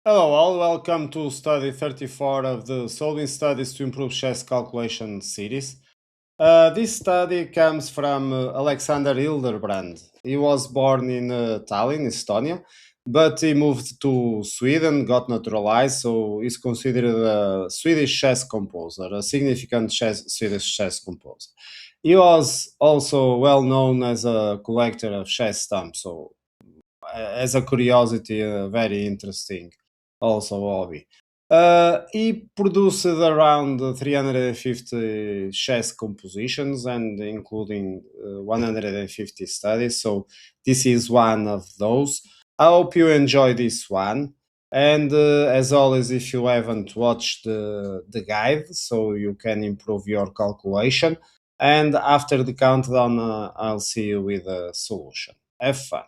Hello all, welcome to study 34 of the Solving Studies to Improve Chess Calculation series. This study comes from Alexander Hildebrand. He was born in Tallinn, Estonia, but he moved to Sweden, got naturalized, so he's considered a Swedish chess composer, a significant Swedish chess composer. He was also well known as a collector of chess stamps, so as a curiosity, very interesting also hobby. He produced around 350 chess compositions and including 150 studies. So this is one of those. I hope you enjoy this one. And as always, if you haven't watched the guide, so you can improve your calculation. And after the countdown, I'll see you with a solution. Have fun.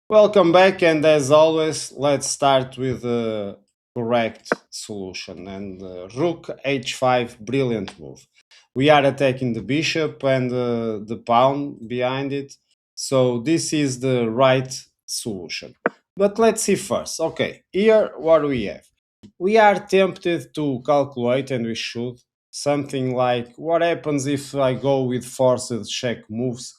Welcome back, and as always, let's start with the correct solution. And Rook h5, brilliant move. We are attacking the bishop and the pawn behind it, so this is the right solution. But let's see first. Okay, here what we have. We are tempted to calculate, and we should, something like what happens if I go with forced check moves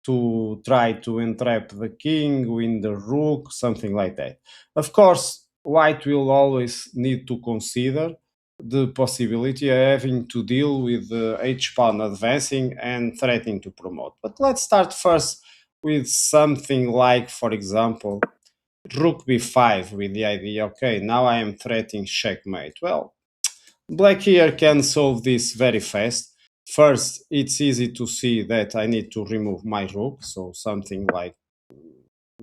to try to entrap the king, win the rook, something like that. Of course, white will always need to consider the possibility of having to deal with the h pawn advancing and threatening to promote. But let's start first with something like, for example, rook b5, with the idea, okay, now I am threatening checkmate. Well, black here can solve this very fast. First, it's easy to see that I need to remove my rook, so something like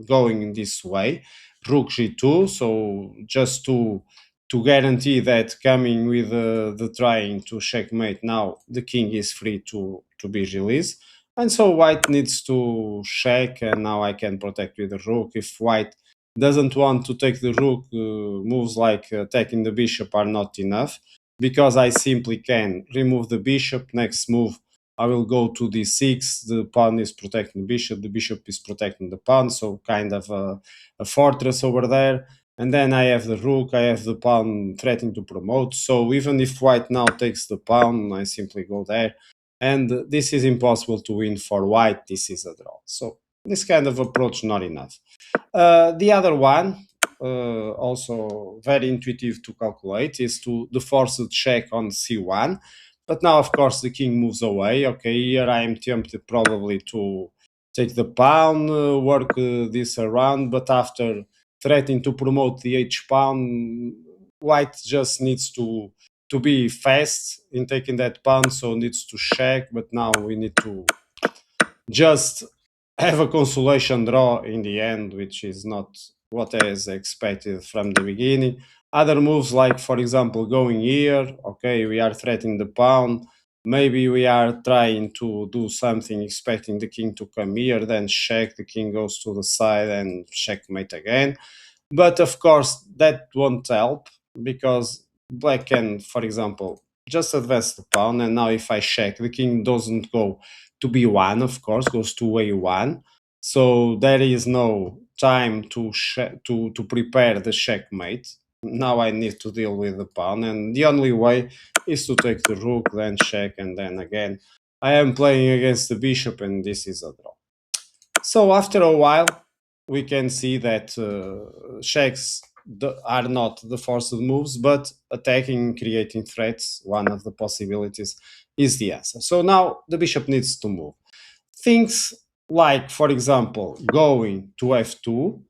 going in this way, rook g2. So just to guarantee that coming with the trying to checkmate, now the king is free to be released, and so white needs to check, and now I can protect with the rook. If white doesn't want to take the rook, moves like attacking the bishop are not enough, because I simply can remove the bishop. Next move, I will go to d6. The pawn is protecting the bishop is protecting the pawn, so kind of a fortress over there. And then I have the rook, I have the pawn threatening to promote. So even if white now takes the pawn, I simply go there. And this is impossible to win for white. This is a draw. So this kind of approach not enough. The other one, also very intuitive to calculate, is to the forced check on c1. But now, of course, the king moves away. Okay, here I am tempted probably to take the pawn, work this around, but after threatening to promote the h pawn, white just needs to be fast in taking that pawn, so needs to check. But now we need to just have a consolation draw in the end, which is not what I was expected from the beginning. Other moves, like for example, going here, okay, we are threatening the pawn. Maybe we are trying to do something, expecting the king to come here, then check, the king goes to the side and checkmate again. But of course, that won't help, because black can, for example, just advance the pawn, and now if I check, the king doesn't go to b1, of course, goes to a1. So there is no time to prepare the checkmate. Now I need to deal with the pawn, and the only way is to take the rook, then check, and then again. I am playing against the bishop, and this is a draw. So after a while, we can see that checks are not the forced moves, but attacking, creating threats. One of the possibilities is the answer. So now the bishop needs to move. Things like, for example, going to f2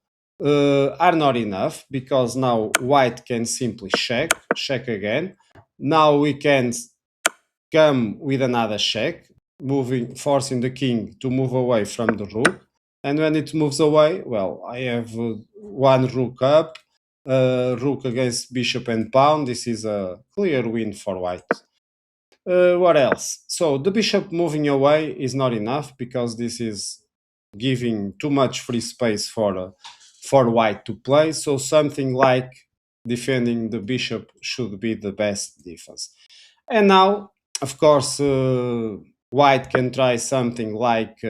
are not enough, because now white can simply check again. Now we can come with another check, moving, forcing the king to move away from the rook. And when it moves away, well, I have one rook up, rook against bishop and pawn. This is a clear win for white. What else? So the bishop moving away is not enough, because this is giving too much free space for white to play. So something like defending the bishop should be the best defense. And now, of course, white can try something like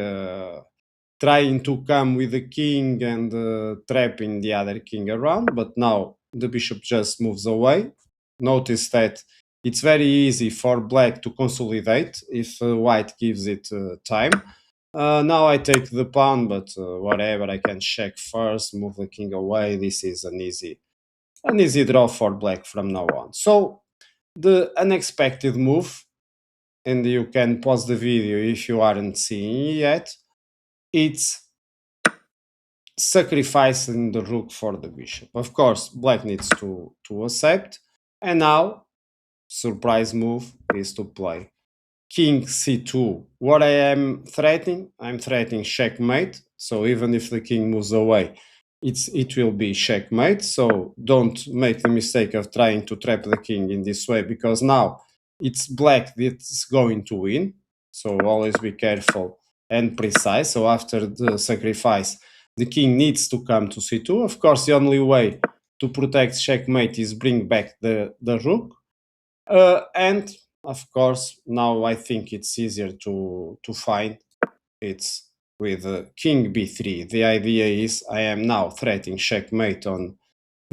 trying to come with the king and trapping the other king around, but now the bishop just moves away. Notice that it's very easy for black to consolidate if white gives it time. Now I take the pawn, but whatever, I can check first, move the king away. This is an easy draw for black from now on. So the unexpected move, and you can pause the video if you aren't seeing yet, it's sacrificing the rook for the bishop. Of course, black needs to accept, and now surprise move is to play king c2. What I am threatening? I'm threatening checkmate. So even if the king moves away, it will be checkmate. So don't make the mistake of trying to trap the king in this way, because now it's black that's going to win. So always be careful and precise. So after the sacrifice, the king needs to come to c2. Of course, the only way to protect checkmate is bring back the rook. And of course, now I think it's easier to find. It's with king b3. The idea is I am now threatening checkmate on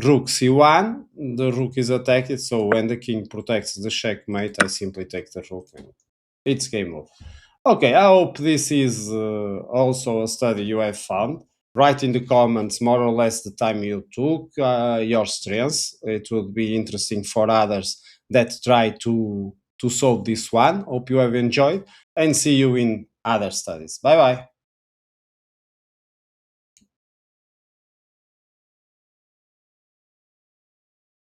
rook c1. The rook is attacked, so when the king protects the checkmate, I simply take the rook and it's game over. Okay, I hope this is also a study you have found. Write in the comments more or less the time you took, your strengths. It would be interesting for others that try to solve this one. Hope you have enjoyed and see you in other studies. Bye bye.